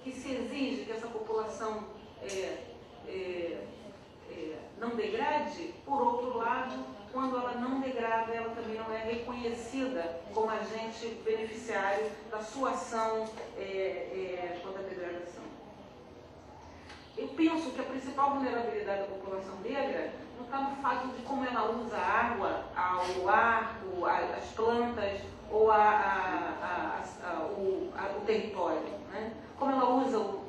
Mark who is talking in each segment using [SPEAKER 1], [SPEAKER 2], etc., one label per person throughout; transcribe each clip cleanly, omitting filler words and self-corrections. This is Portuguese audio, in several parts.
[SPEAKER 1] que se exige que essa população não degrade, por outro lado, quando ela não degrada, ela também não é reconhecida como agente beneficiário da sua ação contra a degradação. Eu penso que a principal vulnerabilidade da população negra não está no fato de como ela usa a água, o ar, as plantas ou o território, né? Como ela usa o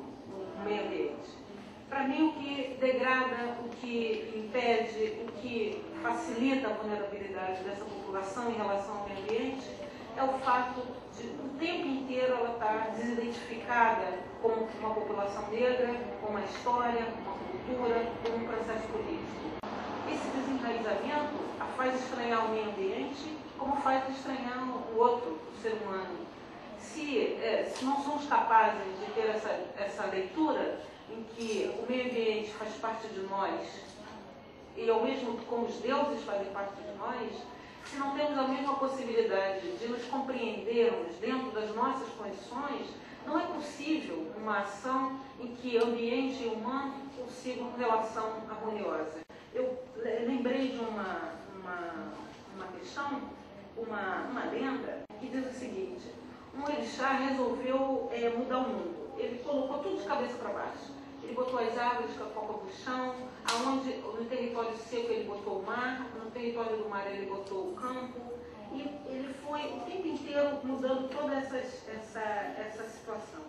[SPEAKER 1] meio ambiente. Para mim, o que degrada, o que impede, o que facilita a vulnerabilidade dessa população em relação ao meio ambiente é o fato de, o tempo inteiro, ela estar desidentificada como uma população negra, com uma história, com uma cultura, com um processo político. Esse desenraizamento a faz estranhar o meio ambiente, como faz estranhar o outro, o ser humano. Se não somos capazes de ter essa leitura, em que o meio ambiente faz parte de nós, e ao mesmo como os deuses fazem parte de nós, se não temos a mesma possibilidade de nos compreendermos dentro das nossas condições, não é possível uma ação em que ambiente e humano consigam uma relação harmoniosa. Eu lembrei de uma questão, uma lenda, que diz o seguinte: um orixá resolveu mudar o mundo. Ele colocou tudo de cabeça para baixo. Ele botou as árvores com a copa do chão, no território seco ele botou o mar, no território do mar ele botou o campo, e ele foi o tempo inteiro mudando toda essa situação.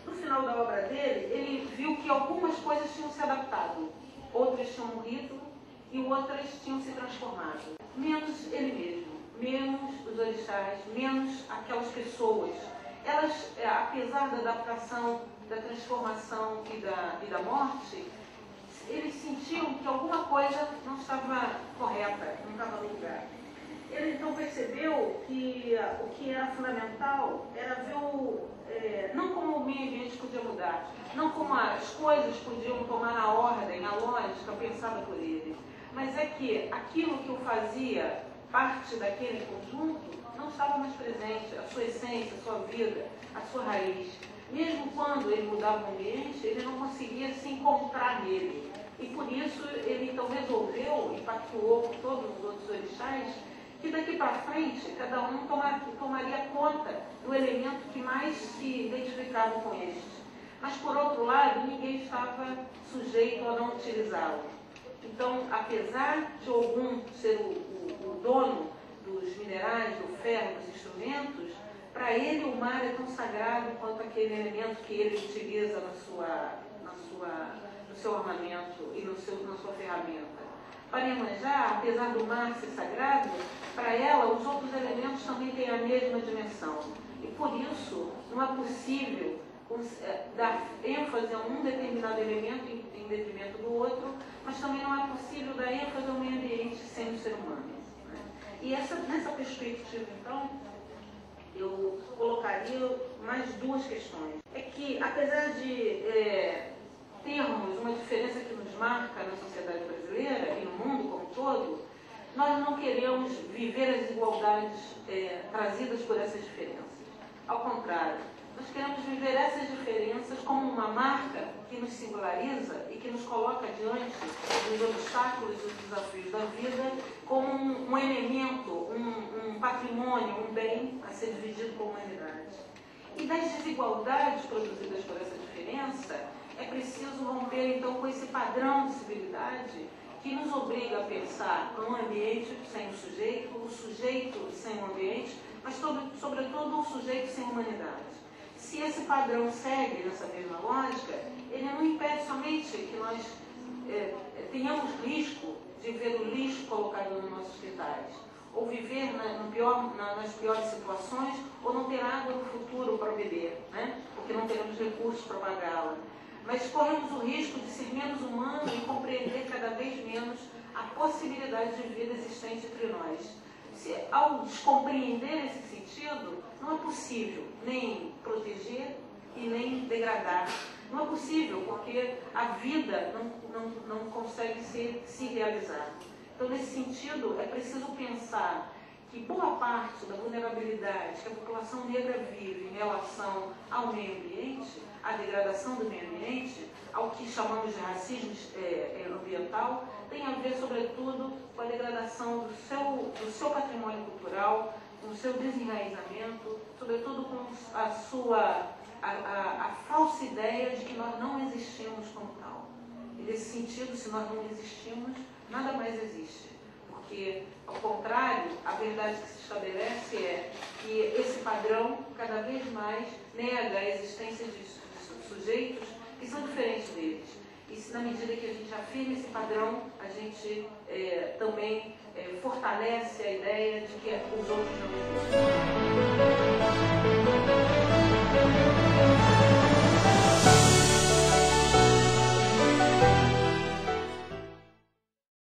[SPEAKER 1] No final da obra dele, ele viu que algumas coisas tinham se adaptado, outras tinham morrido e outras tinham se transformado. Menos ele mesmo, menos os orixás, menos aquelas pessoas. Elas, apesar da adaptação, da transformação e da morte, eles sentiam que alguma coisa não estava correta, não estava no lugar. Ele então percebeu que o que era fundamental era ver não como o meio ambiente podia mudar, não como as coisas podiam tomar a ordem, a lógica pensada por ele, mas é que aquilo que o fazia parte daquele conjunto não estava mais presente, a sua essência, a sua vida, a sua raiz. Mesmo quando ele mudava o ambiente, ele não conseguia se encontrar nele. E por isso ele então resolveu e pactuou com todos os outros orixás que daqui para frente cada um tomaria conta do elemento que mais se identificava com este. Mas por outro lado, ninguém estava sujeito a não utilizá-lo. Então, apesar de algum ser o dono dos minerais, do ferro, dos instrumentos, para ele o mar é tão sagrado quanto aquele elemento que ele utiliza no seu armamento e na sua ferramenta. Para Iemanjá, apesar do mar ser sagrado, para ela os outros elementos também têm a mesma dimensão. E por isso não é possível dar ênfase a um determinado elemento em detrimento do outro, mas também não é possível dar ênfase ao meio ambiente sem o ser humano. Né? E nessa perspectiva, então, eu colocaria mais duas questões. É que, apesar de termos uma diferença que nos marca na sociedade brasileira e no mundo como um todo, nós não queremos viver as desigualdades trazidas por essas diferenças. Ao contrário, nós queremos viver essas diferenças como uma marca que nos singulariza e que nos coloca diante dos obstáculos e dos desafios da vida como um elemento, um patrimônio, um bem a ser dividido com a humanidade. E das desigualdades produzidas por essa diferença, é preciso romper então com esse padrão de civilidade que nos obriga a pensar um ambiente sem o sujeito sem o ambiente, mas sobretudo o sujeito sem humanidade. Se esse padrão segue nessa mesma lógica, ele não impede somente que nós tenhamos risco de ver o lixo colocado nos nossos quintais, ou viver nas piores situações, ou não ter água no futuro para beber, né? Porque não teremos recursos para pagá-la. Mas corremos o risco de ser menos humano e compreender cada vez menos a possibilidade de vida existente entre nós. Ao descompreender esse sentido, não é possível nem proteger e nem degradar. Não é possível, porque a vida não consegue se realizar. Então, nesse sentido, é preciso pensar que boa parte da vulnerabilidade que a população negra vive em relação ao meio ambiente, à degradação do meio ambiente, ao que chamamos de racismo ambiental, tem a ver, sobretudo, com a degradação do seu patrimônio cultural, com o seu desenraizamento, sobretudo com a falsa ideia de que nós não existimos como tal. E nesse sentido, se nós não existimos, nada mais existe. Porque, ao contrário, a verdade que se estabelece é que esse padrão, cada vez mais, nega a existência de sujeitos que são diferentes deles. E se, na medida que a gente afirma esse padrão, a gente também fortalece a ideia de que os outros não existem.